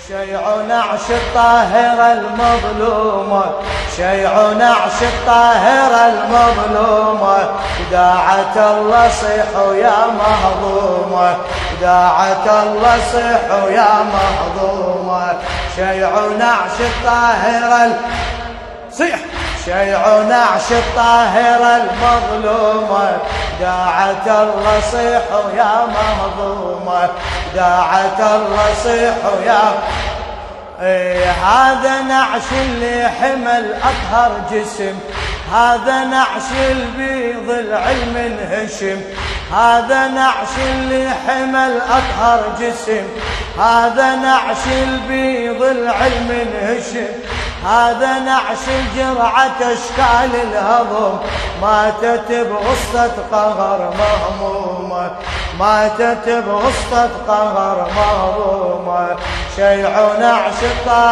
شيع نعش الطاهرة المظلومة، شيع نعش الطاهرة المظلومة، داعت الله صيحوا يا مهضومة، داعت الله صيحوا يا مهضومة. شيع نعش الطاهرة صيح، شيع نعش الطاهرة المظلومة، داعت الله صيحوا يا مهضومة، داعت الله صيحوا يا هذا نعش اللي حمل أطهر جسم، هذا نعش البيض العلم انهشم، هذا نعش اللي حمل أطهر جسم، هذا نعش البيض العلم انهشم، هذا نعش الجرعة أشكال الهضم، ماتت بغصة قهر مهمومة، ماتت بغصة قهر مهمومة. شيع نعش الطاهر